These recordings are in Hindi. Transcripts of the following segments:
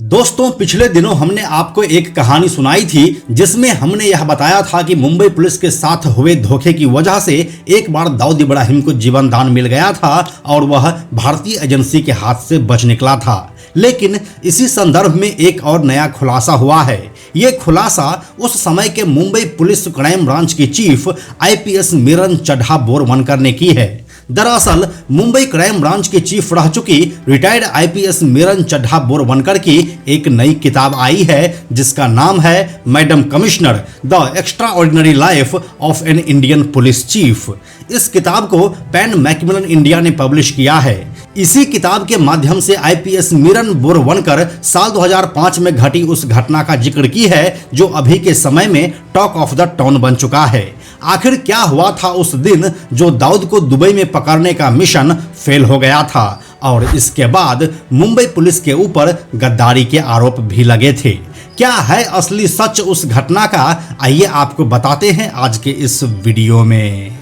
दोस्तों, पिछले दिनों हमने आपको एक कहानी सुनाई थी जिसमें हमने यह बताया था कि मुंबई पुलिस के साथ हुए धोखे की वजह से एक बार दाऊद इब्राहिम को जीवन दान मिल गया था और वह भारतीय एजेंसी के हाथ से बच निकला था। लेकिन इसी संदर्भ में एक और नया खुलासा हुआ है। ये खुलासा उस समय के मुंबई पुलिस क्राइम ब्रांच की चीफ आईपीएस मीरन चड्ढा बोरवनकर ने की है। दरअसल मुंबई क्राइम ब्रांच की चीफ रह चुकी रिटायर्ड आईपीएस मीरन चड्ढा बोरवनकर की एक नई किताब आई है जिसका नाम है madam commissioner the extra ordinary life of an Indian police chief. इस किताब को पैन मैकमिलन इंडिया ने पब्लिश किया है। इसी किताब के माध्यम से आईपीएस मीरन बोरवनकर साल 2005 में घटी उस घटना का जिक्र की है जो अभी के समय में टॉक ऑफ द टाउन बन चुका है। आखिर क्या हुआ था उस दिन जो दाऊद को दुबई में पकड़ने का मिशन फेल हो गया था और इसके बाद मुंबई पुलिस के ऊपर गद्दारी के आरोप भी लगे थे। क्या है असली सच उस घटना का, आइए आपको बताते हैं आज के इस वीडियो में।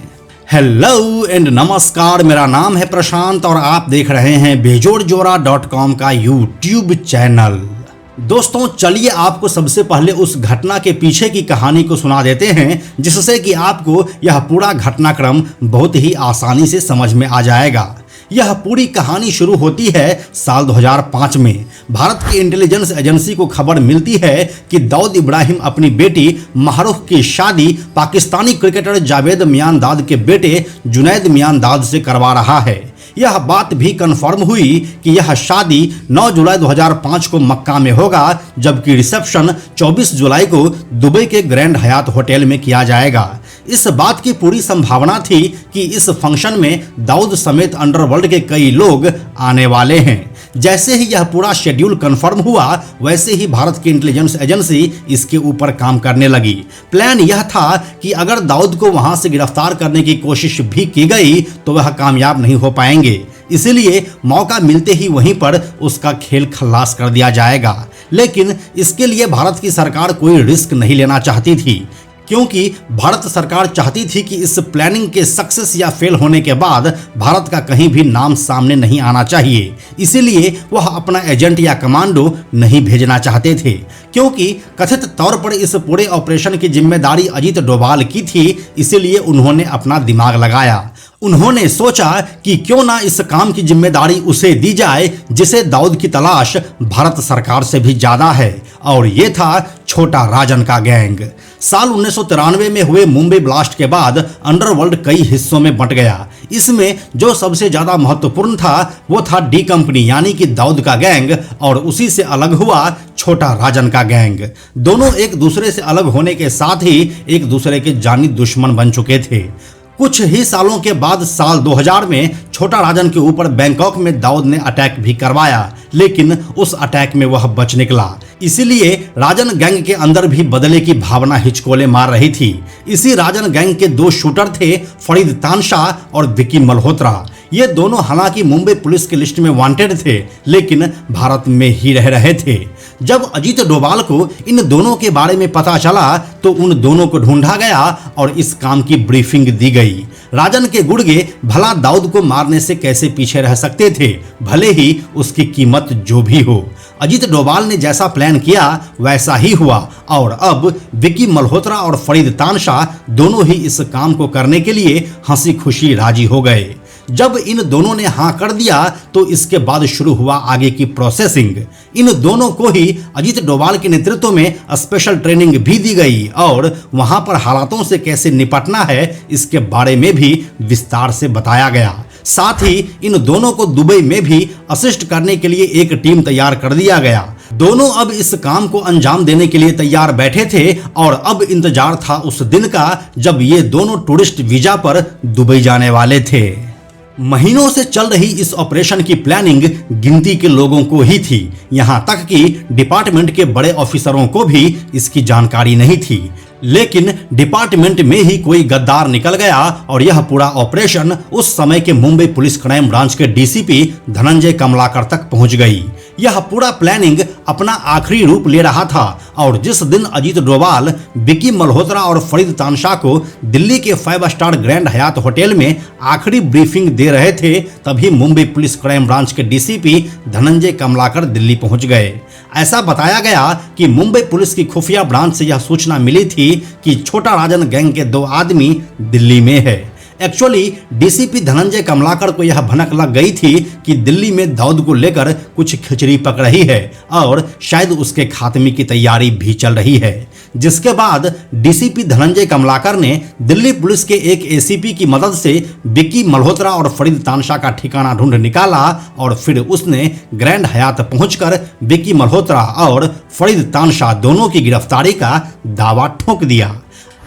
हेलो एंड नमस्कार, मेरा नाम है प्रशांत और आप देख रहे हैं बेजोड़जोरा.com का यूट्यूब चैनल। दोस्तों, चलिए आपको सबसे पहले उस घटना के पीछे की कहानी को सुना देते हैं जिससे कि आपको यह पूरा घटनाक्रम बहुत ही आसानी से समझ में आ जाएगा। यह पूरी कहानी शुरू होती है साल 2005 में। भारत की इंटेलिजेंस एजेंसी को खबर मिलती है कि दाऊद इब्राहिम अपनी बेटी महरूख की शादी पाकिस्तानी क्रिकेटर जावेद मियांदाद के बेटे जुनैद मियांदाद से करवा रहा है। यह बात भी कंफर्म हुई कि यह शादी 9 जुलाई 2005 को मक्का में होगा, जबकि रिसेप्शन 24 जुलाई को दुबई के ग्रैंड हयात होटल में किया जाएगा। इस बात की पूरी संभावना थी कि इस फंक्शन में दाऊद समेत अंडरवर्ल्ड के कई लोग आने वाले हैं। जैसे ही यह पूरा शेड्यूल कंफर्म हुआ वैसे ही भारत की इंटेलिजेंस एजेंसी इसके ऊपर काम करने लगी। प्लान यह था कि अगर दाऊद को वहां से गिरफ्तार करने की कोशिश भी की गई तो वह कामयाब नहीं हो पाएंगे, इसलिए मौका मिलते ही वहीं पर उसका खेल खल्लास कर दिया जाएगा। लेकिन इसके लिए भारत की सरकार कोई रिस्क नहीं लेना चाहती थी, क्योंकि भारत सरकार चाहती थी कि इस प्लानिंग के सक्सेस या फेल होने के बाद भारत का कहीं भी नाम सामने नहीं आना चाहिए। इसीलिए वह अपना एजेंट या कमांडो नहीं भेजना चाहते थे, क्योंकि कथित तौर पर इस पूरे ऑपरेशन की जिम्मेदारी अजीत डोभाल की थी। इसीलिए उन्होंने अपना दिमाग लगाया। उन्होंने सोचा कि क्यों ना इस काम की जिम्मेदारी उसे दी जाए जिसे दाऊद की तलाश भारत सरकार से भी ज्यादा है, और ये था छोटा राजन का गैंग। साल 1993 में हुए मुंबई ब्लास्ट के बाद अंडरवर्ल्ड कई हिस्सों में बंट गया। इसमें जो सबसे ज्यादा महत्वपूर्ण था वो था डी कंपनी यानी कि दाऊद का गैंग, और उसी से अलग हुआ छोटा राजन का गैंग। दोनों एक दूसरे से अलग होने के साथ ही एक दूसरे के जानी दुश्मन बन चुके थे। कुछ ही सालों के बाद साल 2000 में छोटा राजन के ऊपर बैंकॉक में दाऊद ने अटैक भी करवाया, लेकिन उस अटैक में वह बच निकला। इसीलिए राजन गैंग के अंदर भी बदले की भावना हिचकोले मार रही थी। इसी राजन गैंग के दो शूटर थे, फरीद तानशाह और विकी मल्होत्रा। ये दोनों हालांकि मुंबई पुलिस की लिस्ट में वांटेड थे, लेकिन भारत में ही रह रहे थे। जब अजीत डोभाल को इन दोनों के बारे में पता चला तो उन दोनों को ढूंढा गया और इस काम की ब्रीफिंग दी गई। राजन के गुर्गे भला दाऊद को मारने से कैसे पीछे रह सकते थे, भले ही उसकी कीमत जो भी हो। अजीत डोभाल ने जैसा प्लान किया वैसा ही हुआ, और अब विकी मल्होत्रा और फरीद तानशाह दोनों ही इस काम को करने के लिए हंसी खुशी राजी हो गए। जब इन दोनों ने हाँ कर दिया तो इसके बाद शुरू हुआ आगे की प्रोसेसिंग। इन दोनों को ही अजीत डोभाल के नेतृत्व में स्पेशल ट्रेनिंग भी दी गई और वहां पर हालातों से कैसे निपटना है इसके बारे में भी विस्तार से बताया गया। साथ ही इन दोनों को दुबई में भी असिस्ट करने के लिए एक टीम तैयार कर दिया गया। दोनों अब इस काम को अंजाम देने के लिए तैयार बैठे थे और अब इंतजार था उस दिन का जब ये दोनों टूरिस्ट वीजा पर दुबई जाने वाले थे। महीनों से चल रही इस ऑपरेशन की प्लानिंग गिनती के लोगों को ही थी। यहां तक कि डिपार्टमेंट के बड़े ऑफिसरों को भी इसकी जानकारी नहीं थी। लेकिन डिपार्टमेंट में ही कोई गद्दार निकल गया और यह पूरा ऑपरेशन उस समय के मुंबई पुलिस क्राइम ब्रांच के डीसीपी धनंजय कमलाकर तक पहुंच गई। यह पूरा प्लानिंग अपना आखिरी रूप ले रहा था और जिस दिन अजीत डोभाल, विकी मल्होत्रा और फरीद तानशाह को दिल्ली के 5 स्टार ग्रैंड हयात होटल में आखिरी ब्रीफिंग दे रहे थे, तभी मुंबई पुलिस क्राइम ब्रांच के डीसीपी धनंजय कमलाकर दिल्ली पहुंच गए। ऐसा बताया गया कि मुंबई पुलिस की खुफिया ब्रांच से यह सूचना मिली थी कि छोटा राजन गैंग के 2 आदमी दिल्ली में है। एक्चुअली डीसीपी धनंजय कमलाकर को यह भनक लग गई थी कि दिल्ली में दाऊद को लेकर कुछ खिचड़ी पक रही है और शायद उसके खात्मे की तैयारी भी चल रही है, जिसके बाद डीसीपी धनंजय कमलाकर ने दिल्ली पुलिस के एक एसीपी की मदद से विक्की मल्होत्रा और फरीद तानशाह का ठिकाना ढूंढ निकाला और फिर उसने ग्रैंड हयात पहुंचकर विक्की मल्होत्रा और फरीद तानशाह दोनों की गिरफ्तारी का दावा ठोक दिया।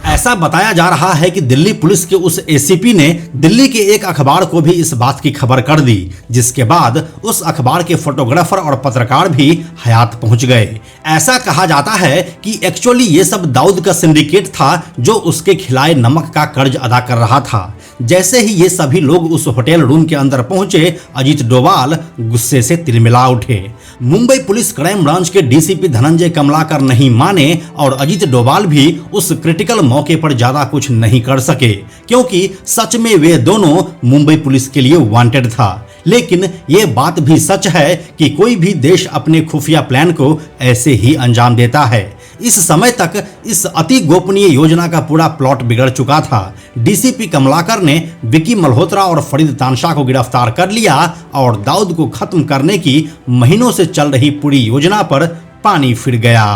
ऐसा बताया जा रहा है कि दिल्ली पुलिस के उस एसीपी ने दिल्ली के एक अखबार को भी इस बात की खबर कर दी, जिसके बाद उस अखबार के फोटोग्राफर और पत्रकार भी हयात पहुंच गए। ऐसा कहा जाता है कि एक्चुअली ये सब दाऊद का सिंडिकेट था जो उसके खिलाए नमक का कर्ज अदा कर रहा था। जैसे ही ये सभी लोग उस होटल रूम के अंदर पहुंचे, अजीत डोभाल गुस्से से तिलमिला उठे। मुंबई पुलिस क्राइम ब्रांच के डीसीपी धनंजय कमलाकर नहीं माने और अजीत डोभाल भी उस क्रिटिकल मौके पर ज्यादा कुछ नहीं कर सके, क्योंकि सच में वे दोनों मुंबई पुलिस के लिए वांटेड था। लेकिन ये बात भी सच है कि कोई भी देश अपने खुफिया प्लान को ऐसे ही अंजाम देता है। इस समय तक इस अति गोपनीय योजना का पूरा प्लॉट बिगड़ चुका था। डीसीपी कमलाकर ने विक्की मल्होत्रा और फरीद तानशाह को गिरफ्तार कर लिया और दाऊद को खत्म करने की महीनों से चल रही पूरी योजना पर पानी फिर गया।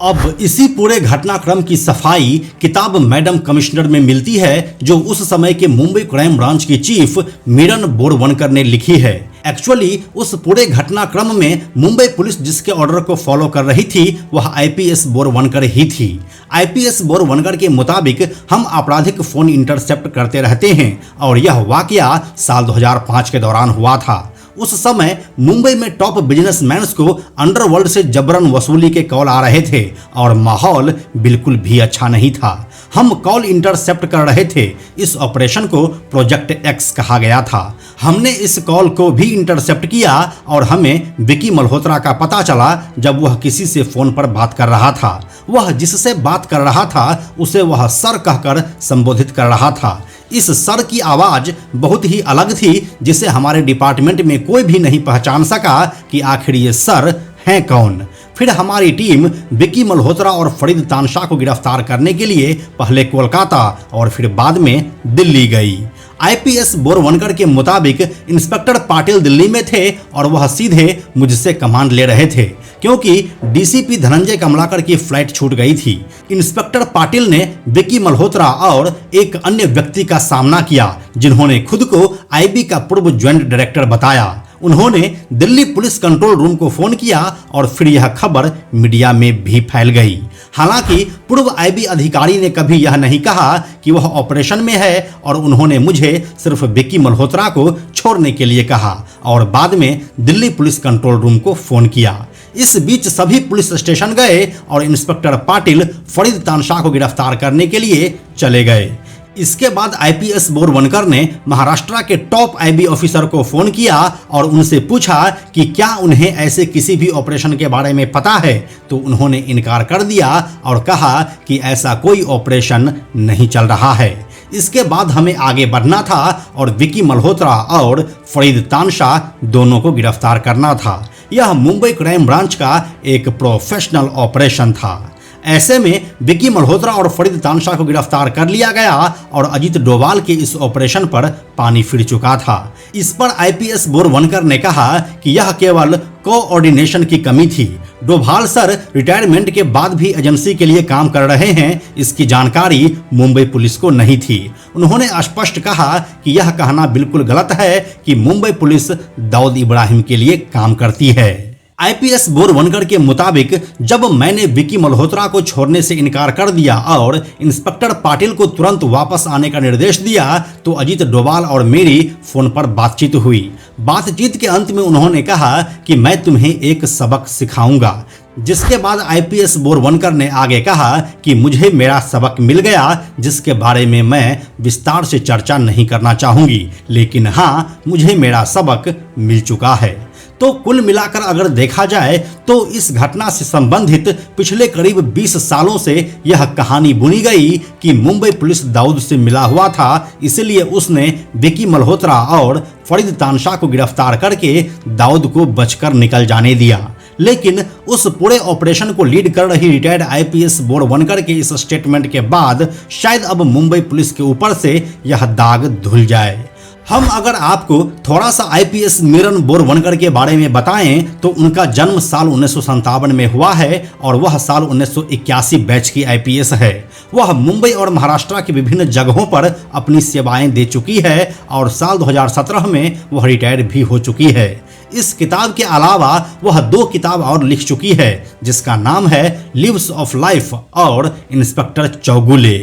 अब इसी पूरे घटनाक्रम की सफाई किताब मैडम कमिश्नर में मिलती है, जो उस समय के मुंबई क्राइम ब्रांच की चीफ मीरन बोरवनकर ने लिखी है। एक्चुअली उस पूरे घटनाक्रम में मुंबई पुलिस जिसके ऑर्डर को फॉलो कर रही थी वह आईपीएस बोरवनकर ही थी। आईपीएस बोरवनकर के मुताबिक हम आपराधिक फोन इंटरसेप्ट करते रहते हैं और यह वाकया साल 2005 के दौरान हुआ था। उस समय मुंबई में टॉप बिजनेसमैन को अंडरवर्ल्ड से जबरन वसूली के कॉल आ रहे थे और माहौल बिल्कुल भी अच्छा नहीं था। हम कॉल इंटरसेप्ट कर रहे थे। इस ऑपरेशन को प्रोजेक्ट एक्स कहा गया था। हमने इस कॉल को भी इंटरसेप्ट किया और हमें विक्की मल्होत्रा का पता चला जब वह किसी से फोन पर बात कर रहा था। वह जिससे बात कर रहा था उसे वह सर कहकर संबोधित कर रहा था। इस सर की आवाज बहुत ही अलग थी, जिसे हमारे डिपार्टमेंट में कोई भी नहीं पहचान सका कि आखिर ये सर हैं कौन। फिर हमारी टीम विक्की मल्होत्रा और फरीद तानशाह को गिरफ्तार करने के लिए पहले कोलकाता और फिर बाद में दिल्ली गई। आईपीएस बोरवनकर के मुताबिक इंस्पेक्टर पाटिल दिल्ली में थे और वह सीधे मुझसे कमांड ले रहे थे, क्योंकि डीसीपी धनंजय कमलाकर की फ्लाइट छूट गई थी। इंस्पेक्टर पाटिल ने विक्की मल्होत्रा और एक अन्य व्यक्ति का सामना किया, जिन्होंने खुद को आईबी का पूर्व ज्वाइंट डायरेक्टर बताया। उन्होंने दिल्ली पुलिस कंट्रोल रूम को फोन किया और फिर यह खबर मीडिया में भी फैल गई। हालांकि पूर्व आईबी अधिकारी ने कभी यह नहीं कहा कि वह ऑपरेशन में है और उन्होंने मुझे सिर्फ विक्की मल्होत्रा को छोड़ने के लिए कहा और बाद में दिल्ली पुलिस कंट्रोल रूम को फोन किया। इस बीच सभी पुलिस स्टेशन गए और इंस्पेक्टर पाटिल फरीद तानशाह को गिरफ्तार करने के लिए चले गए। इसके बाद आईपीएस बोरवनकर ने महाराष्ट्र के टॉप आईबी ऑफिसर को फोन किया और उनसे पूछा कि क्या उन्हें ऐसे किसी भी ऑपरेशन के बारे में पता है, तो उन्होंने इनकार कर दिया और कहा कि ऐसा कोई ऑपरेशन नहीं चल रहा है। इसके बाद हमें आगे बढ़ना था और विक्की मल्होत्रा और फरीद तानशाह दोनों को गिरफ्तार करना था। यह मुंबई क्राइम ब्रांच का एक प्रोफेशनल ऑपरेशन था। ऐसे में विक्की मल्होत्रा और फरीद तानशाह को गिरफ्तार कर लिया गया और अजीत डोभाल के इस ऑपरेशन पर पानी फिर चुका था। इस पर आईपीएस बोरवनकर ने कहा कि यह केवल कोऑर्डिनेशन की कमी थी। डोभाल सर रिटायरमेंट के बाद भी एजेंसी के लिए काम कर रहे हैं, इसकी जानकारी मुंबई पुलिस को नहीं थी। उन्होंने स्पष्ट कहा कि यह कहना बिल्कुल गलत है कि मुंबई पुलिस दाऊद इब्राहिम के लिए काम करती है। आईपीएस बोरवनकर के मुताबिक जब मैंने विक्की मल्होत्रा को छोड़ने से इनकार कर दिया और इंस्पेक्टर पाटिल को तुरंत वापस आने का निर्देश दिया, तो अजीत डोभाल और मेरी फोन पर बातचीत हुई। बातचीत के अंत में उन्होंने कहा कि मैं तुम्हें एक सबक सिखाऊंगा। जिसके बाद आईपीएस बोरवनकर ने आगे कहा कि मुझे मेरा सबक मिल गया, जिसके बारे में मैं विस्तार से चर्चा नहीं करना चाहूंगी, लेकिन हाँ, मुझे मेरा सबक मिल चुका है। तो कुल मिलाकर अगर देखा जाए तो इस घटना से संबंधित पिछले करीब 20 सालों से यह कहानी बुनी गई कि मुंबई पुलिस दाऊद से मिला हुआ था, इसलिए उसने विक्की मल्होत्रा और फरीद तानशाह को गिरफ्तार करके दाऊद को बचकर निकल जाने दिया। लेकिन उस पूरे ऑपरेशन को लीड कर रही रिटायर्ड आईपीएस बोरवनकर के इस स्टेटमेंट के बाद शायद अब मुंबई पुलिस के ऊपर से यह दाग धुल जाए। हम अगर आपको थोड़ा सा आईपीएस मिरन बोरवनकर के बारे में बताएं तो उनका जन्म साल 1957 में हुआ है और वह साल 1981 बैच की आईपीएस है। वह मुंबई और महाराष्ट्र की विभिन्न जगहों पर अपनी सेवाएं दे चुकी है और साल 2017 में वह रिटायर भी हो चुकी है। इस किताब के अलावा वह 2 किताब और लिख चुकी है जिसका नाम है लिव्स ऑफ लाइफ और इंस्पेक्टर चौगुले।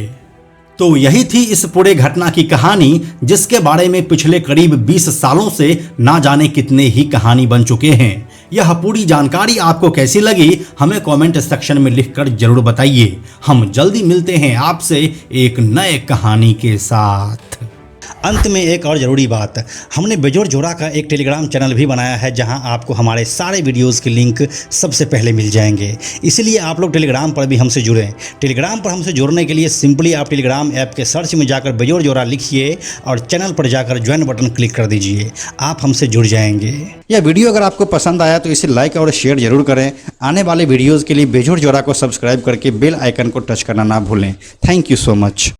तो यही थी इस पूरे घटना की कहानी जिसके बारे में पिछले करीब 20 सालों से ना जाने कितने ही कहानी बन चुके हैं। यह पूरी जानकारी आपको कैसी लगी हमें कमेंट सेक्शन में लिखकर जरूर बताइए। हम जल्दी मिलते हैं आपसे एक नए कहानी के साथ। अंत में एक और ज़रूरी बात, हमने बेजोड़ जोड़ा का एक टेलीग्राम चैनल भी बनाया है जहां आपको हमारे सारे वीडियोस के लिंक सबसे पहले मिल जाएंगे। इसलिए आप लोग टेलीग्राम पर भी हमसे जुड़ें। टेलीग्राम पर हमसे जुड़ने के लिए सिंपली आप टेलीग्राम ऐप के सर्च में जाकर बेजोड़ जोड़ा लिखिए और चैनल पर जाकर ज्वाइन बटन क्लिक कर दीजिए। आप हमसे जुड़ जाएंगे। यह वीडियो अगर आपको पसंद आया तो इसे लाइक और शेयर जरूर करें। आने वाले वीडियोज़ के लिए बेजोड़ जोड़ा को सब्सक्राइब करके बेल आइकन को टच करना ना भूलें। Thank you so much.